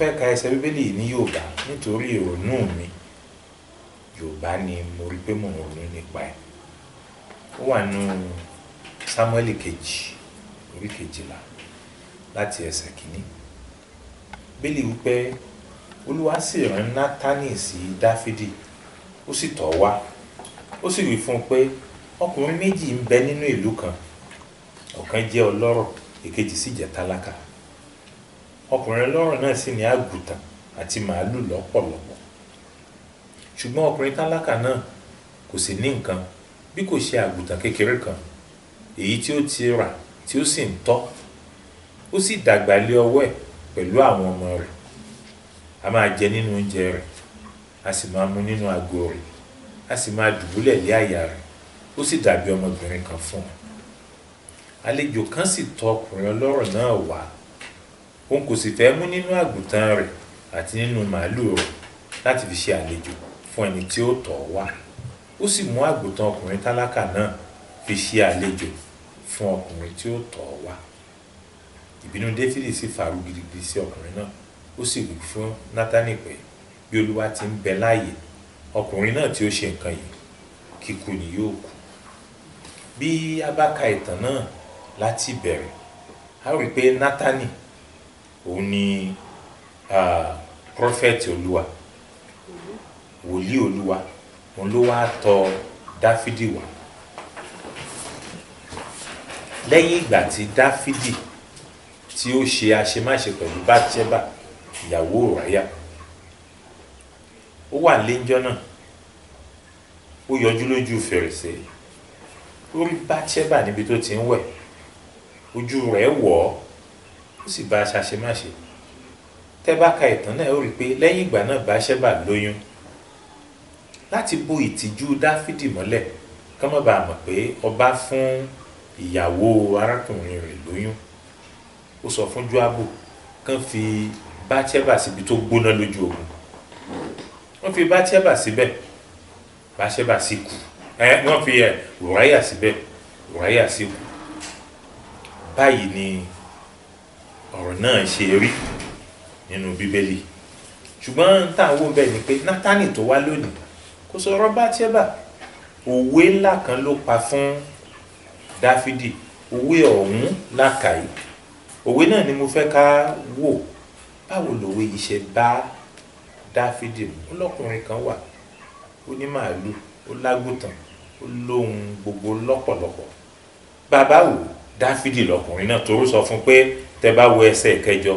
fẹ́ ka ẹsẹ̀ bíbélì ní Yorùbá nítorí ìrònú mi Yorùbá ni mo rí pé mò ń ronú nípa ẹ̀. Ó wà nínú Sámúẹ́lì kejì orí 12 láti ẹsẹ̀ 1. Bíbélì wípé Olúwa sì rán Nátánì sí Dáfídì, ó sì tọ̀ wá, ó sì wí fún un pé ọkùnrin méjì ń bẹ nínú ìlú kan, ọ̀kan jẹ́ ọlọ́rọ̀, èkejì sì jẹ́ tálákà. Ọkùnrin ọlọ́rọ̀ náà sì ní àgùntàn àti màálù lọ́pọ̀lọpọ̀, ṣùgbọ́n ọkùnrin tálákà náà kò sì ní nǹkan bí kò ṣe àgùntàn kékeré kan, èyí tí ó ti rà tí ó sì ń tọ́. Ó sì dàgbà lé ọwọ́ ẹ̀ pẹ̀lú àwọn ọmọ rẹ̀, a máa jẹ nínú oúnjẹ rẹ̀, a sì máa mu nínú ago rẹ̀, a sì máa dùbúlẹ̀ lé àyà rẹ̀, ó sì dàbí ọmọbìnrin kan fún un. Àlejò kan sì tọ̀ ọkùnrin ọlọ́rọ̀ náà wá, òun kò sì fẹ́ mú nínú àgùntàn rẹ̀ àti nínú màálù rẹ̀ láti fi ṣe àlejò fún ẹni tí ó tọ̀ wá. Ó sì mú àgùntàn ọkùnrin tálákà náà fi ṣe àlejò fún ọkùnrin tí ó tọ̀ wá. Ìbínú Dáfídì sì fàrú gidigidi sí ọkùnrin náà, ó sì wí fún Nátánì pé bí Olúwa ti ń bẹ láàyè, ọkùnrin náà tí ó ṣe nǹkan yìí kíkú ni yóò kú. Bí a bá ka ìtàn náà láti bẹ̀rẹ̀, a rí pé Nátánì òun ni prọfẹ̀tì Olúwa, wòlíì Olúwa, òun ló wá tọ̀ Dáfídì wá. Lẹ́yìn ìgbà tí Dáfídì tí ó ṣe àṣemáṣe pẹ̀lú Bátíṣẹ́bà ìyàwó Ùráyà, ó wà léńjọ́ náà, ó yọjú lójú fèrèsé, ó rí Bátíṣẹ́bà níbi tó ti ń wẹ̀, ojú rẹ̀ wọ̀ ọ́, ó sì bá a ṣàṣemáṣe. Tẹ́ bá ka ìtàn náà ó rí pé lẹ́yìn ìgbà náà Bátíṣẹ́bà lóyún. Láti bo ìtìjú Dáfídì mọ́lẹ̀ ká má bàa mọ̀ pé ọba fún ìyàwó arákùnrin rẹ̀ lóyún, ó sọ fún Jóábù kán fi Bátíṣẹ́bà síbi tó gbóná lójú ogun. Wọ́n fi Bátíṣẹ́bà síbẹ̀, Bátíṣẹ́bà sì kú. Wọ́n fi Ùráyà síbẹ̀, Ùráyà sì kú. Báyìí ni ọ̀rọ̀ náà ṣe rí nínú Bíbélì. Ṣùgbọ́n táwọn wò bẹ́ẹ̀ ni pé Nátánì tó wá lónìí kò sọ̀rọ̀ Bátíṣẹ́bà, òwe ńlá kan ló pa fún Dáfídì. Òwe ọ̀hún lákàyè. Òwe náà ni mo fẹ́ ká wò báwo lòwe yìí ṣe bá Dáfídì mu. Ọlọ́kùnrin kan wà, ó ní màálù, ó lágùntàn, ó lóhun gbogbo lọ́pọ̀lọpọ̀. Bàbá wò Dáfídì lọkùnrin náà tó sọ fún pé tẹ́ bá wo ẹsẹ̀ ìkẹjọ,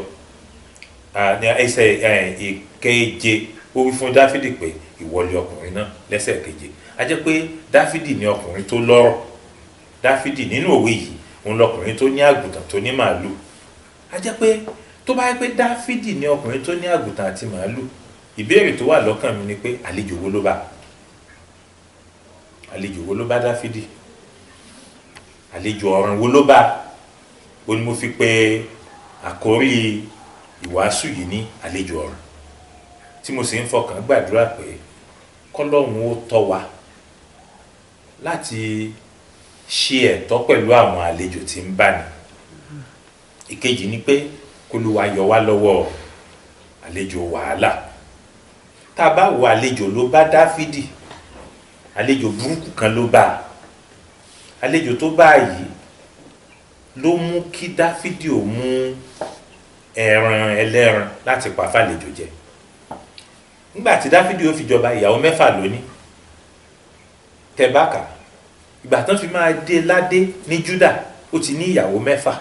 ẹsẹ̀ ìkeje, ó wí fún Dáfídì pé ìwọlé ọkùnrin náà lẹ́sẹ̀ keje. A jẹ́ pé Dáfídì ni ọkùnrin tó lọ́rọ̀. Dáfídì nínú òwe yìí òun lọkùnrin tó ní àgùntàn tó ní màálù. A jẹ́ pé tó bá yẹ pé Dáfídì ni ọkùnrin tó ní àgùntàn àti màálù, ìbéèrè tó wà lọ́kàn mi ni pé àlejò wo ló bá? Àlejò wo ló bá Dáfídì? Àlejò ọ̀run wo ló bá? Ó ní mo fi pè àkórí ìwàásù yìí ní àlejò ọ̀run, tí mo sì ń fọkàn gbàdúrà pé k'Ọlọ́run ó tọ́ wa láti ṣe ẹ̀tọ́ pẹ̀lú àwọn àlejò tí ń bá ní. Ìkejì ni pé k'Olúwa yọ wá lọ́wọ́ àlejò wàhálà. Tá bá wo àlejò ló bá Dáfídì, àlejò burúkú kan ló bá. Àlejò tó bá yìí ló mú kí Dáfídì ó mú ẹran ẹlẹ́ran láti pa fàlejò jẹ. Nígbà tí Dáfídì ó fi jọba, ìyàwó 6 ló ní. Tẹ́ bá kà, ìgbà tán fi máa dé ládé ní Júdà, ó ti ní ìyàwó 6.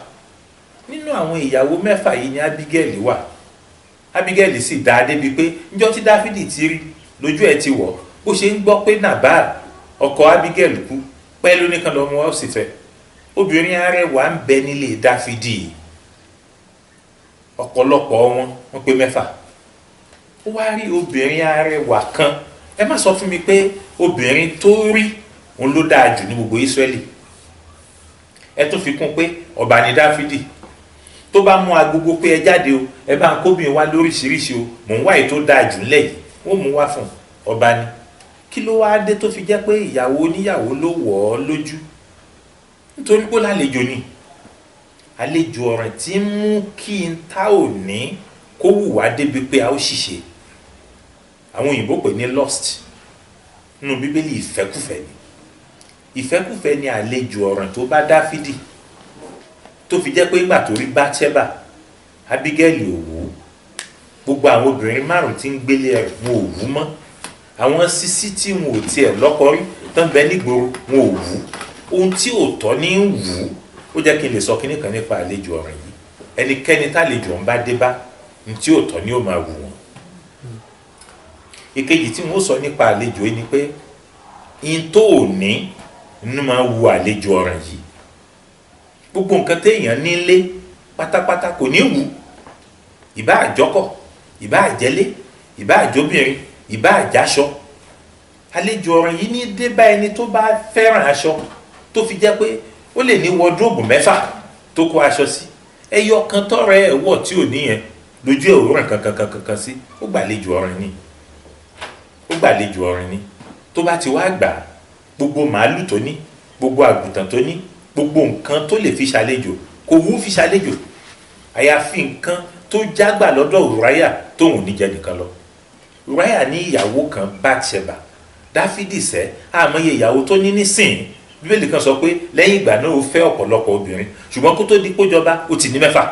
Nínú àwọn ìyàwó 6 yìí ni Ábígẹ́lì wà. Ábígẹ́lì sì dá débi pé níjọ́ tí Dáfídì ti rí lójú ẹ̀ ti wọ̀, bó ṣe ń gbọ́ pé Nàbàl ọkọ Ábígẹ́lì kú, pẹ́lú nìkan lọ́mọ ó sì fẹ́. Obìnrin arẹwà ń bẹ nílé Dáfídì, ọ̀pọ̀lọpọ̀ wọ́n pé 6. Ó wá rí obìnrin arẹwà kan. Ẹ má sọ fún mi pé obìnrin tó rí òun ló dáa jù ní gbogbo Ísírẹ́lì. Ẹ tún fi kún pé ọba ni Dáfídì. Tó bá mú agogo pé ẹ jáde o, ẹ bá ń kóbìnrin wá lóríṣiríṣi o, mò ń wá èyí tó dáa jù ńlẹ̀ yìí, wọ́n mú wá fún ọba ni. Kí ló wá dé tó fi jẹ́ pé ìyàwó oníyàwó ló wọ̀ ọ́ lójú? Nítorí pé lálejò ni. Àlejò ọ̀ràn tí ń mú kí n tá ò ní kó wù wá débi pé a ó ṣìṣe. Àwọn òyìnbó pè ní lust. Nínú bíbélì ìfẹ́kùfẹ́ ni. Ìfẹ́kùfẹ́ ni àlejò ọ̀ràn tó bá Dáfídì tó fi jẹ́ pé ìgbà tó rí Báṣẹ́bà, Ábígẹ́lì ò wù ú. Gbogbo àwọn obìnrin 5 tí ń gbélé ẹ̀ wọn ò wù ú mọ́. Àwọn sísí tí wọn ò tiẹ̀ lọ́kọ rí tán bẹ nígboro wọn ò wù ú. Ohun tí ò tọ́ ní wù ú. Ó jẹ́ kí n lè sọ kíní kan nípa àlejò ọ̀ràn yìí. Ẹnikẹ́ni tálejò ń bá dé bá ní tí ò tọ́ ní ó máa wù wọ́n. Ìkejì tí wọ́n sọ nípa àlejò yìí ni pé in tó ò ní inú máa wu àlejò ọ̀ràn yìí. Gbogbo nǹkan téèyàn nílé pátápátá kò ní wù. Ìbá àjọkọ̀, ìbá àjẹlé, ìbá àjọbìnrin, ìbá àjáṣọ. Àlejò ọ̀ràn yìí ní dé bá ẹni tó bá fẹ́ràn aṣọ tó fi jẹ́ pé ó lè ní wọdróòbù 6 tó kó aṣọ sí. Ẹyọ kan tọrọ ẹ̀ wọ̀ tí ò níyẹn lójú ẹ̀ òórùn kankan sí. Ó gbàlejò ọ̀ràn ni. Ó gbàlejò ọ̀ràn ni. Tó bá ti wá gbà gbogbo màálù tó ní, gbogbo àgùntàn tó ní, gbogbo nǹkan tó lè fi ṣàlejò kò wú fi ṣàlejò. Àyàfi nǹkan tó jágbà lọ́dọ̀ Ùráyà tóun ní jẹ nìkan lọ. Ùráyà ní ìyàwó kan Báṣẹ́bà. Dáfídì sẹ́ àmọye ìyàwó tó ní nísìn. Bíbélì kan sọ pé lẹ́yìn ìgbà náà ó fẹ́ ọ̀pọ̀lọpọ̀ obìnrin, ṣùgbọ́n kó tó di pé jọba ó ti ní 6.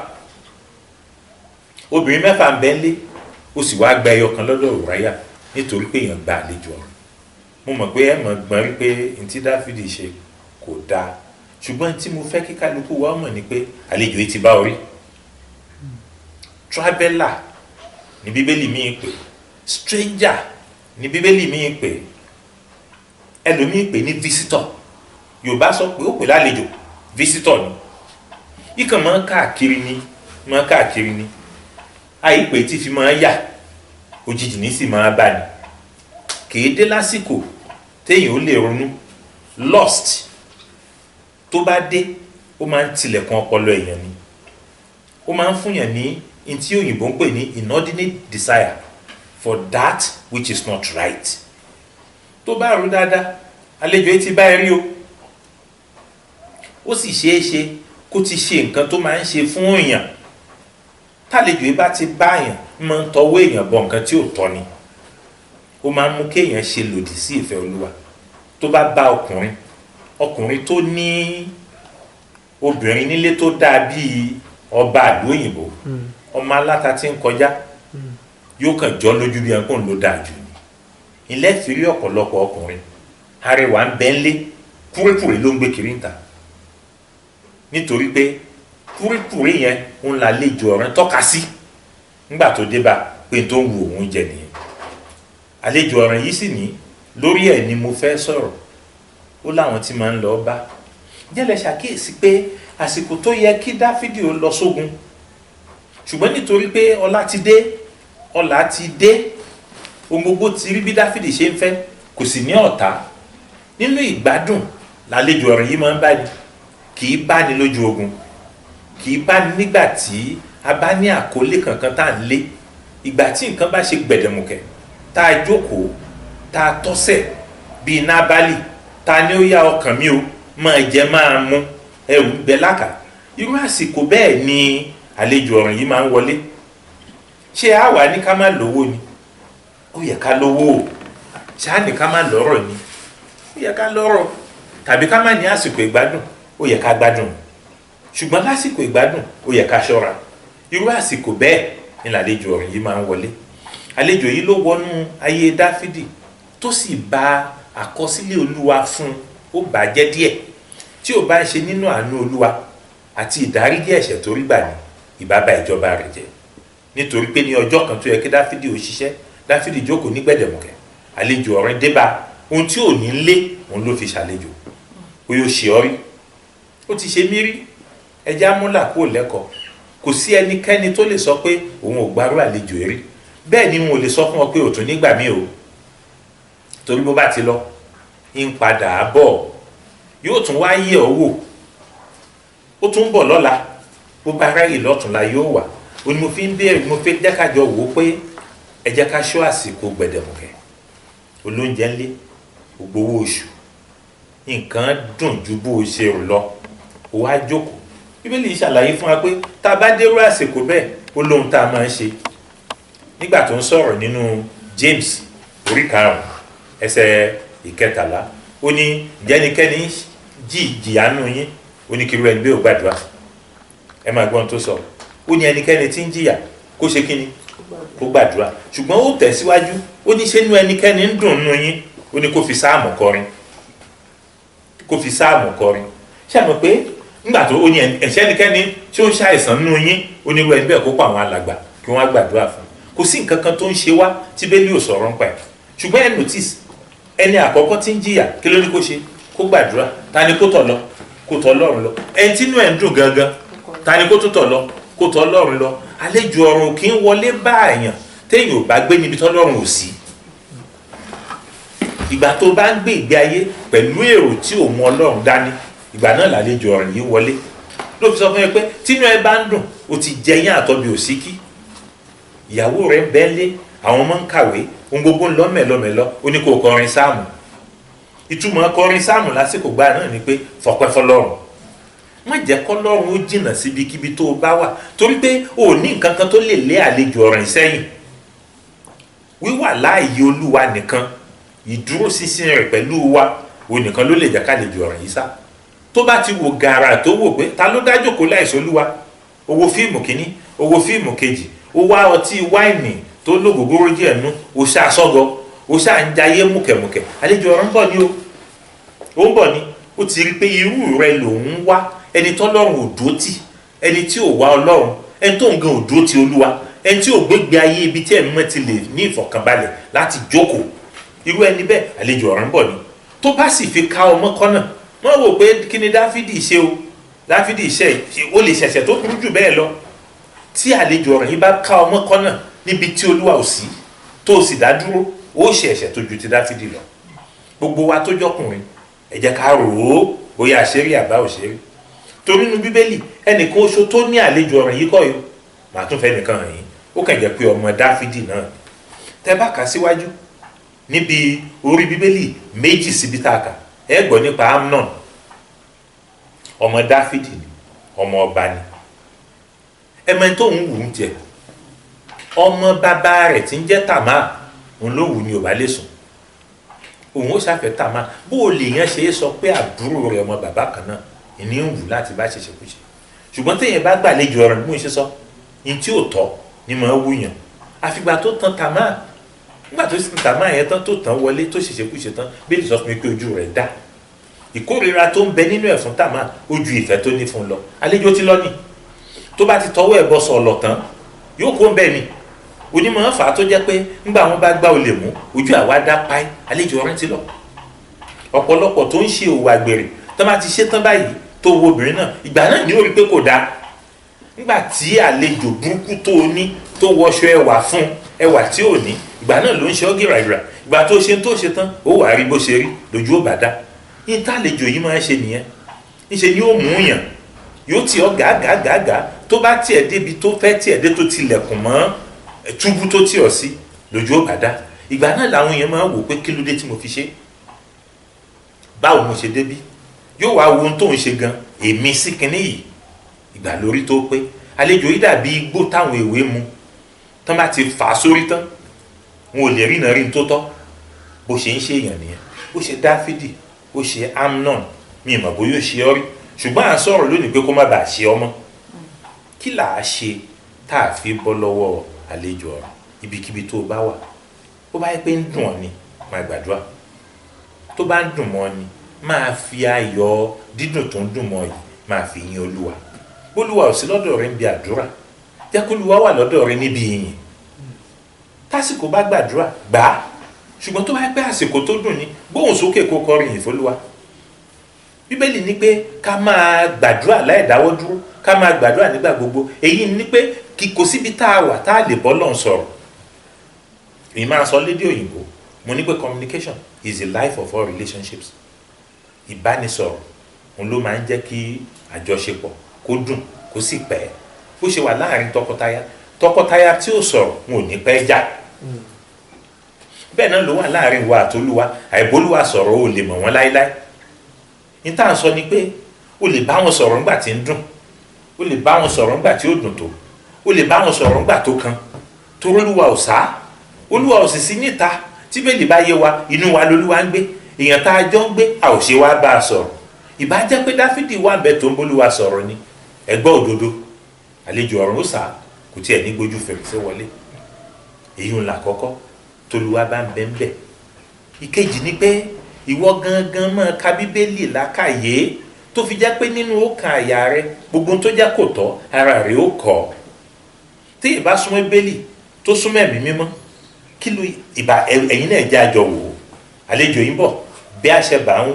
Obìnrin 6 ń bẹ ńlé, ó sì wá gba ẹyọ kan lọ́dọ̀ Ùráyà nítorí pé èèyàn gba àlejò ọ̀ràn. Mo mọ̀ pé ẹ mọ̀ gbọ́n rí pé n tí Dáfídì ṣe kò dáa, ṣùgbọ́n tí mo fẹ́ kí kálukú wa mọ̀ ni pé àlejò yìí ti bá orí. Traveller ni Bíbélì mi pè, stranger ni Bíbélì mi pè, ẹlòmíì pè ní visitor. Yorùbá sọ pé ó pè lálejò, visitor ni. Ìkàn máa ń káàkiri ni. Àìpé tí fi máa ń yà, òjijì ní sì máa bá ni. Kìí dé lásìkò téèyàn ó lè ronú. Lost tó bá dé ó máa ń tilẹ̀kùn ọpọlọ èèyàn ni. Ó máa ń fúnyàn ní in tí òyìnbó ń pè ní inordinate desire for that which is not right. Tó bá rú dáadáa àlejò yìí ti bá ẹ rí o. Ó sì ṣeéṣe kó ti ṣe nǹkan tó máa ń ṣe fún èèyàn. Tálejò yìí bá ti bá èèyàn máa ń tọwọ́ èèyàn bọ nǹkan tí ò tọ́ ni. Ó máa ń mú kéèyàn ṣe lòdì sí ìfẹ́ Olúwa. Tó bá bá ọkùnrin tó ní obìnrin nílé tó dáa bíi ọba ìlú òyìnbó, ọmọ aláta tí ń kọjá yóò kàn jọ lójú bí ẹnkún ló dáa jù ní. Ilé fi rí ọ̀pọ̀lọpọ̀ ọkùnrin arẹwà ń bẹ ńlé, kúrékùré ló ń gbé kiri ń ta. Nítorí pé kúrékùré yẹn ń lálejò ọ̀ràn tọ́ka sí nígbà tó dé bá pé tó ń wu òun jẹ nìyẹn. Àlejò ọ̀ràn yìí sì ní lórí ẹ̀ ni mo fẹ́ sọ̀rọ̀. Ó láwọn tí máa ń lọ bá. Jẹ́lẹ̀ ṣàkíyèsí pé àsìkò tó yẹ kí Dáfídì ó lọ sógun, ṣùgbọ́n nítorí pé ọlá ti dé, ohun gbogbo ti rí bí Dáfídì ṣe ń fẹ́, kò sì ní ọ̀tá. Nínú ìgbádùn làlejò ọ̀ràn yìí máa ń bá ní. Kì í bá ní lójú ogun, kì í bá ní nígbà tí a bá ní àkólé kankan tá à ń lé. Ìgbà tí nǹkan bá ṣe gbẹ̀dẹ̀mùkẹ̀, tá a jókòó, tá a tọ́sẹ̀ bíi Nábálì, ta ni ó yá ọkàn mi o, máa jẹ máa mú, ẹrù ń bẹ lákà. Irú àsìkò bẹ́ẹ̀ ni àlejò ọ̀ràn yìí máa ń wọlé. Ṣé a wà ní ká má lówó ni? Ó yẹ ká lówó o. Ṣáà ní ká má lọ́rọ̀ ni? Ó yẹ ká lọ́rọ̀. Tàbí ká má ní àsìkò ìgbádùn? Ó yẹ ká gbádùn. Ṣùgbọ́n lásìkò ìgbádùn ó yẹ ká ṣọ́ra. Irú àsìkò bẹ́ẹ̀ ni àlejò ọ̀ràn yìí máa ń wọlé. Àlejò yìí ló wọnú ayé Dáfídì tó sì bà àkọsílẹ̀ Olúwa fún, ó bàjẹ́ díẹ̀. Tí ó bá ń ṣe nínú àánú Olúwa àti ìdáríjì ẹ̀ṣẹ̀ tó rí gbà ní, ìbá ba ìjọba rẹ̀ jẹ́. Nítorí pé ní ọjọ́ kan tó yẹ kí Dáfídì ó ṣiṣẹ́, Dáfídì jókòó ní gbẹ̀dẹ̀mùkẹ̀. Àlejò ọ̀ràn dé bá, ohun tí ò ní lé òun ló fi ṣàlejò. Ó yóò ṣe ọ́ rí. Ó ti ṣe mí rí. Ẹjẹ́ amúlà kúrò lẹ́kọ̀ọ́. Kò sí ẹnikẹ́ni tó lè sọ pé òun ò gbárù àlejò rí. Bẹ́ẹ̀ ni mo lè sọ fún ọ pé ò tún nígbà mí o. Torí bó bá ti lọ ń padà bọ̀, yóò tún wá yẹ̀ ọ́ wò. Ó tún bọ̀ lọ́la, bó bá ráyè lọ́tùnla yóò wà. Ó ní mo fi ń béèrè, mo fẹ́ jẹ́ ká jọ wò ó pé ẹ jẹ́ ká ṣọ́ àsìkò gbẹ̀dẹ̀mùkẹ̀. Olóúnjẹ ńlé, ògbówó oṣù, nǹkan dùn ju bó o ṣe rò lọ. Ó wá jókòó. Bíbélì ṣàlàyé fún wa pé tá a bá dérú àsìkò bẹ́ẹ̀, ó lóhun tá a máa ń ṣe. nígbà tó ń sọ̀rọ̀ nínú James orí 5 ẹsẹ̀ 13 ó ní jẹ́nikẹ́ni jìyànú yín ó ní kírú ẹni bí ò gbàdúrà. Ẹ máa gbọ́n tó sọ, ó ní ẹnikẹ́ni tí ń jìyà kó ṣe kíni, kó gbàdúrà. Ṣùgbọ́n ó tẹ̀síwájú, ó ní ṣé inú ẹnikẹ́ni ń dùn nínú yín, ó ní kó fi sáàmù kọrin, kó fi sáàmù kọrin. Ṣé àmọ̀ pé nígbà tó ó ní ẹnikẹ́ni tí ó ń ṣàìsàn nínú yín, ó ní irú ẹni bẹ́ẹ̀ kó pa àwọn alàgbà kí wọ́n á gbàdúrà fún. Kò sí nǹkan kan tó ń ṣe wá tí Bíbélì ò sọ̀rọ̀ nípa ẹ̀. Ṣùgbọ́n ẹ notice ẹni àkọ́kọ́ tí ń jìyà kí ló ní kó ṣe, kó gbàdúrà. Ta ni kó tọ̀ lọ, kó tọ̀ Ọlọ́run lọ. Ẹni tí inú ẹ̀ ń dùn gangan, ta ni kó tó tọ̀ lọ, kó tọ̀ Ọlọ́run lọ. Àlejò ọ̀run kì í wọlé bá àyàn téèyàn ò bá gbé níbi tọ́lọ́run ò sí. Ìgbà tó bá ń gbé ìgbé ayé pẹ̀lú èrò tí ò mú Ọlọ́run dání, ìgbà náà làlejò ọ̀run yìí wọlé. Ló fi sọ fún mi pé tínú ẹ bá ń dùn, ó ti jẹ yín àtọ́bí òsíkí. Ìyàwó rẹ̀ ń bẹ́lé, àwọn ọmọ ń kàwé, ohun gbogbo ń lọ mẹ́lọmẹ́lọ, ó ní kó kọrin sáàmù. Ìtumọ̀ kọrin sáàmù lásìkò gbà náà ni pé fọpẹ́ fọ́lọ́run. Má jẹ́ kọ́lọ́run ó jìnnà síbikíbi tó o bá wà, torí pé o ò ní nǹkan kan tó lè lé àlejò ọ̀run sẹ́yìn. Wíwà láàyè Olúwa nìkan, ìdúróṣinṣin rẹ̀ pẹ̀lú wa, òun nìkan ló lè jẹ́ kálejò ọ̀run yìí sá. Tó bá ti wò gàrà tó wò pé ta ló dá jókòó láìsí Olúwa, ó wo fíìmù kínní, ó wo fíìmù kejì, ó wá ọtí wáìnì tó lógógóró díẹ̀ nú, ó ṣá sọ́gọ, ó ṣá ń jayé múkẹ̀múkẹ̀. Àlejò ọ̀run ń bọ̀ ni ó ń bọ̀ ni. Ó ti rí pé irú rẹ̀ lòun wá, ẹni tọ́lọ́run ò dúró tì, ẹni tí ò wá Ọlọ́run, ẹni tó ń gan ò dúró ti Olúwa, ẹni tí ò gbégbé ayé ibi tí ẹ̀mí mọ́ ti lè ní ìfọ̀kànbalẹ̀ láti jókòó. Irú ẹni bẹ́ẹ̀ àlejò ọ̀run ń bọ̀ ni. Tó bá sì fi ká ọmọ kọ́nà, wọ́n wò pé kí ni Dáfídì ṣe o, Dáfídì ṣe ó lè ṣẹ̀ṣẹ̀ tó burú jù bẹ́ẹ̀ lọ. Tí àlejò ọ̀run yìí bá ká ọmọ kọ́nà níbi tí Olúwa ò sí, tó sì dá dúró, ó ṣe ẹ̀ṣẹ̀ tó ju ti Dáfídì lọ. Gbogbo wa tó jọkùnrin, ẹ jẹ́ ká rò ó bóyá àṣírí àbá òṣèré. Torí nínú Bíbélì ẹnìkan oṣù tó ní àlejò ọ̀run yìí kọ́ yìí, màá tún fẹ́ nìkan hàn yín, ó kàn jẹ́ pé ọmọ Dáfídì náà. Tẹ́ bá kà síwájú níbi orí Bíbélì méjì síbi tá a kà, ẹ gbọ́ nípa Amnon. Ọmọ Dáfídì ni, ọmọ ọba ni. Ẹmọ tó ń wù ú jẹ, ọmọ bàbá rẹ̀ tí ń jẹ́ Tàmá, òun ló wù ní ò bá lè sùn. Òun ó ṣàfẹ́ Tàmá. Bó o lè yẹn ṣe é sọ pé àbúrò rẹ̀ ọmọ bàbá kan náà ìní ń wù láti bá ṣe ṣekúṣe. Ṣùgbọ́n téèyàn bá gbàlejò ọ̀run bí mo ṣe sọ, ní tí ò tọ́ ni màá wúyàn. Àfìgbà tó tan Tàmá, nígbà tó sì Tàmá yẹn tán tó tàn wọlé tó ṣe ṣekúṣe tán, Bíbélì sọ fún mi pé ojú rẹ̀ dá. Ìkórìíra tó ń bẹ nínú ẹ̀ fún Tàmá ó ju ìfẹ́ tó ní fún un lọ. Àlejò ti lọ ni. Tó bá ti tọwọ́ ẹ̀ bọ́ sọ̀lọ̀ tán, yóò kó ń bẹ ni. Onímọ̀ ń fà á tó jẹ́ pé nígbà wọn bá gbá olè mú, ojú àwa dá páì, àlejò ọ̀run ti lọ. Ọ̀pọ̀lọpọ̀ tó ń ṣe òwò àgbèrè, tó bá ti ṣe tán báyìí tó wo obìnrin náà, ìgbà náà ni ó rí pé kò dáa. Nígbà tí àlejò burúkú tó o ní tó wọṣọ ẹwà fún ẹwà tí ò ní, ìgbà náà ló ń ṣe ọ́ gìràgìrà. Ìgbà tó ṣe tó ṣe tán, ó wà rí bó ṣe rí, lójú ó bá dá. Ní tàlejò yìí máa ń ṣe nìyẹn. Níṣe ni ó mú yàn, yóò tì ọ́ gàgàgàgà, tó bá tiẹ̀ débi tó fẹ́ tiẹ̀ dé tó tilẹ̀kùn mọ́ túbú tó tì ọ́ sí, lójú ó bá dá. Ìgbà náà làwọn èèyàn máa ń wò pé kí ló dé tí mo fi ṣe, báwo mo ṣe débí, yóò wá wo ohun tó ń ṣe gan, èmi sí kinní yìí. Ìgbà lórí tó pé àlejò yìí dàbí igbó táwọn èwe mu, tán bá ti fà á sórí tán, wọn ò lè rí iná rí ní tó tọ́. Bó ṣe ń ṣe èèyàn nìyẹn, bó ṣe Dáfídì, ó ṣe Amnon, mi mọ̀ bóyá ó ṣe ọ́ rí, ṣùgbọ́n à ń sọ̀rọ̀ lónìí pé kó má bàa ṣe ọmọ. Kí là á ṣe tá a fi bọ́ lọ́wọ́ àlejò ọ̀run ibikíbi tó o bá wà? Ó bá yẹ pé ń dùn ọ́ ni, máa gbàdúrà. Tó bá ń dùn mọ́ ni, máa fi ayọ̀ dídùn tó ń dùn mọ́ yìí máa fi yìn Olúwa. Olúwa ò sí lọ́dọ̀ rẹ níbi àdúrà, jẹ́ kó Olúwa wà lọ́dọ̀ rẹ níbi ìyìn. Tásìkò bá gbàdúrà, gbà á. Ṣùgbọ́n tó bá yẹ pé àsìkò tó dùn ni, gbóhùn sókè kó kọrin ìyìn f'Olúwa. Bíbélì ní pé ká máa gbàdúrà láì dáwọ́ dúró, ká máa gbàdúrà nígbà gbogbo. Èyí ni pé kò síbi tá a wà tá a lè bọ́ lọ́n sọ̀rọ̀. Èyí máa sọ lédè òyìnbó, mo ní pé communication is the life of all relationships. Ìbánisọ̀rọ̀ òun ló máa ń jẹ́ kí àjọṣepọ̀ kó dùn kó sì pẹ́. Bó ṣe wà láàrin tọkọtaya tí ó sọ̀rọ̀ wọn ò ní pẹ́ jà. Bẹ́ẹ̀ náà ló wà láàrin wa àt'Olúwa, àìbólúwa sọ̀rọ̀ ò lè mọ̀ wọ́n láíláí. Ní tá à ń sọ ni pé o lè bá wọn sọ̀rọ̀ nígbà tí ń dùn, o lè bá wọn sọ̀rọ̀ nígbà tí ó dùn tó, o lè bá wọn sọ̀rọ̀ nígbà tó kan, torí olúwa ò sá, olúwa ò sì sí níta. Tí bẹ́ẹ̀lì bá yé wa, inú wa lolúwa ń gbé, èèyàn tá a jọ ń gbé a ò ṣe wá bá a sọ̀rọ̀. Ìbá jẹ́ pé Dáfídì wà bẹ́ẹ̀ tó ń bólúwa sọ̀rọ̀ ni, ẹgbọ́ òdodo, àlejò ọ̀run ó sá kò tiẹ̀ ní gbójú fèrèsé wọlé. Èyí ń là kọ́kọ́ tolúwa bá ń bẹ ń bẹ̀. Ìkejì ni pé ìwọ gangan máa ka bíbélì lákàyè tó fi jẹ́ pé nínú ọkàn àyà rẹ gbogbo tó jẹ́ kò tọ́ ara rẹ ó kọ̀. Tí ìbá súnmọ́ bíbélì tó súnmọ́ ẹ̀mí mímọ́, kí ló ìbá ẹ̀yin náà jẹ́ àjọ wò ó. Àlejò yìí bọ̀ bí àṣẹ bá ń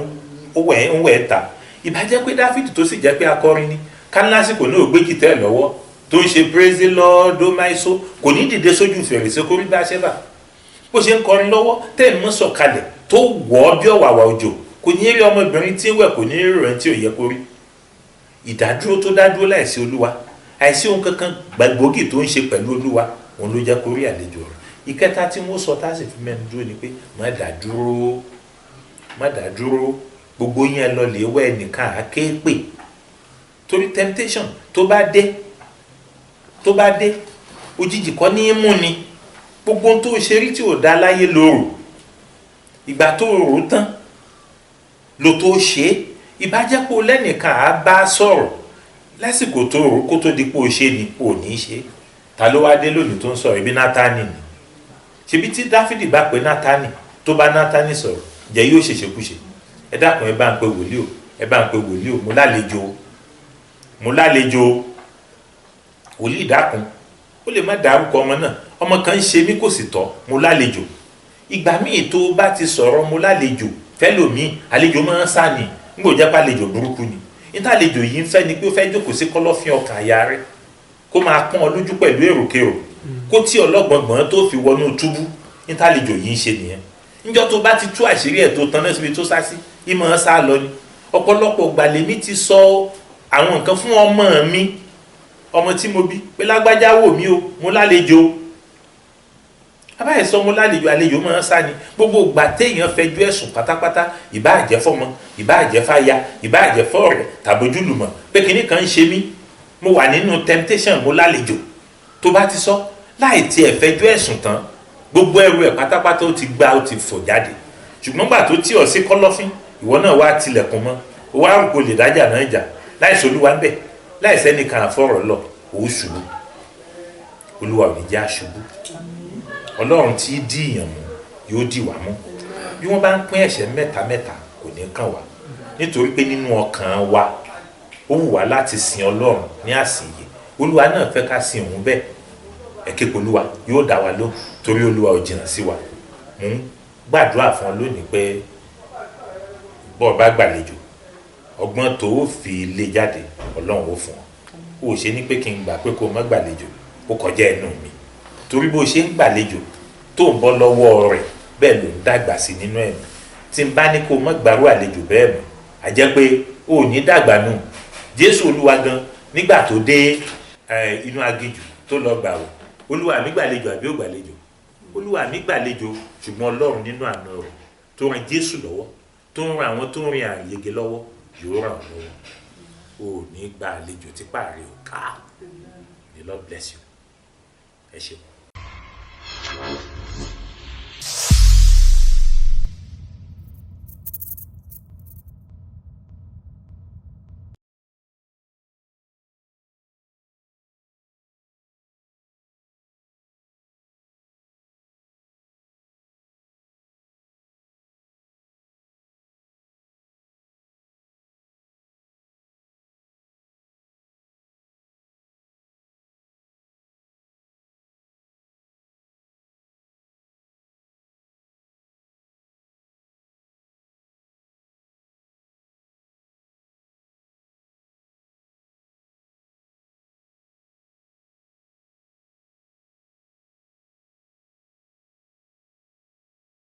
wẹ̀ ta. Ìbá jẹ́ pé Dáfídì tó sì jẹ́ pé akọrin ni, ká lásìkò náà gbé gìtẹ́ lọ́wọ́ tó ń ṣe praise the Lord ó máa so, kò ní dìde sójú fèrèsé kó rí bá ṣe bá. Bó ṣe ń kọrin lọ́wọ́ tẹ́ ẹ̀ mọ́ sọ̀kalẹ̀ tó wọ̀ ọ́ bí ọ̀wàwà òjò, kò ní rí ọmọbìnrin tí ń wẹ̀, kò ní rí rẹ̀ tí ò yẹ kó rí. Ìdádúró tó dádúró láìsí olúwa, àìsí ohun kankan gbàgbógì tó ń ṣe pẹ̀lú olúwa, òun ló jẹ́ kó rí àlejò rẹ̀. Ìkẹta tí wọ́n sọ tá a sì fi mẹ́nu dúró ni pé má dá dúró, gbogbo yẹn lọ lè wẹ́ ẹnìkan àáké pè. Torí temptation tó bá dé òjijì kọ́ ní í mú ni. Gbogbo ohun tó ṣe rí tí ò dá láyé lóru, ìgbà tó rò tán ló tó ṣe é. Ìbájẹ́pọ̀ lẹ́nìkan á bá sọ̀rọ̀ lásìkò tó rò kó tó di pé ó ṣe ni ò ní ṣe. Ta ló wá dé lónìí tó ń sọ̀rọ̀? Ibi Nátánì ni. Ṣebí tí Dáfídì bá pe Nátánì tó bá Nátánì sọ̀rọ̀, jẹ́ yóò ṣèṣekúṣe. Ẹ dákun, ẹ bá ń pe wòlíì o, ẹ bá ń pe wòlíì o, mo lálejò wòlíì dákun. Ó lè má dárúkọ ọmọ náà, ọmọ kan ń ṣe mí kò sì tọ́, mo lálejò. Ìgbà míì tó bá ti sọ̀rọ̀ mo lálejò fẹ́lòmíì, àlejò máa ń sá ni, nígbò jẹ́ pé àlejò burúkú ni. Níta àlejò yìí ń fẹ́ ni pé ó fẹ́ jókòó sí kọ́lọ́fín ọkàn àyà rẹ̀, kó máa pọ́n ọ lójú pẹ̀lú èròkérò, kó tí ọlọ́gbọ̀ngbọ̀n tó fi wọnú túbú. Níta àlejò yìí ń ṣe nìyẹn. Níjọ́ tó bá ti tú àṣírí ẹ̀ tó tan náà síbi tó sá sí, ìmọ̀ ọ́n sá lọ ni. Ọ̀pọ̀lọpọ̀ gbàlèmí ti sọ àwọn nǹkan fún ọmọ mi, ọmọ tí mo bí, pé lágbájá wò mí o, mo lálejò. Abáyé sọ mo lálejò, àlejò máa ń sá ni. Gbogbo ìgbà téèyàn fẹjú ẹ̀sùn pátápátá, ìbá jẹ́ fọ́mọ, ìbá jẹ́ fáya, ìbá jẹ́ fọ́ọ̀rẹ́ tàbójúlùmọ̀, pé kinní kan ń ṣe mí, mo wà nínú temptation, mo lálejò. Tó bá ti sọ láì tiẹ̀ fẹjú ẹ̀sùn tán, gbogbo ẹrù ẹ̀ pátápátá ó ti gbá, ó ti fò jáde. Ṣùgbọ́n gbà tó tí ọ sí kọ́lọ́fín, ìwọ náà wá tilẹ̀kùn mọ́, ó wá rò kó lè dájà náà jà láìsí olúwa ń bẹ̀, láìsí ẹnìkan àfọ̀rọ̀ lọ, ó ṣubú. Olúwa ò ní já ṣubú. Ọlọ́run tí dí ìyàn mú yóò dì wá mú. Bí wọ́n bá ń pín ẹ̀ṣẹ̀ mẹ́ta kò ní kàn wá, nítorí pé nínú ọkàn wa ó wù wá láti sin Ọlọ́run ní àsìyè. Olúwa náà fẹ́ ká sin òun bẹ́ẹ̀. Ẹ̀kẹ́ pé Olúwa yóò dá wa lóhùn, torí Olúwa ò jìnnà sí wa. Mo ń gbàdúrà fún ọ lónìí pé bọ́ọ̀ bá gbàlejò, ọgbọ́n tó fi lé jáde Ọlọ́run ó fún ọ. Ó ṣe ní pé kí n gbà pé kó má gbàlejò, ó kọjá ẹnu mi. Torí bó ṣe ń gbàlejò tó ń bọ́ lọ́wọ́ rẹ̀, bẹ́ẹ̀ ló ń dàgbà sí nínú ẹ̀mí. Tí n bá ní kó má gbàrú àlejò bẹ́ẹ̀ mọ́, a jẹ́ pé ó ní dàgbà nù. Jésù Olúwa gan nígbà tó dé inú aginjù tó lọ gbà wò, Olúwa mi gbàlejò àbí ó gbàlejò? Olúwa mi gbàlejò, ṣùgbọ́n Ọlọ́run nínú àánú rẹ̀ tó ran Jésù lọ́wọ́, tó ń ran àwọn tó ń rin àyègè lọ́wọ́, yóò ràn ọ́ lọ́wọ́. O ò ní gba àlejò tí pààrẹ̀ ò ká. The Lord bless you. Ẹ ṣeun.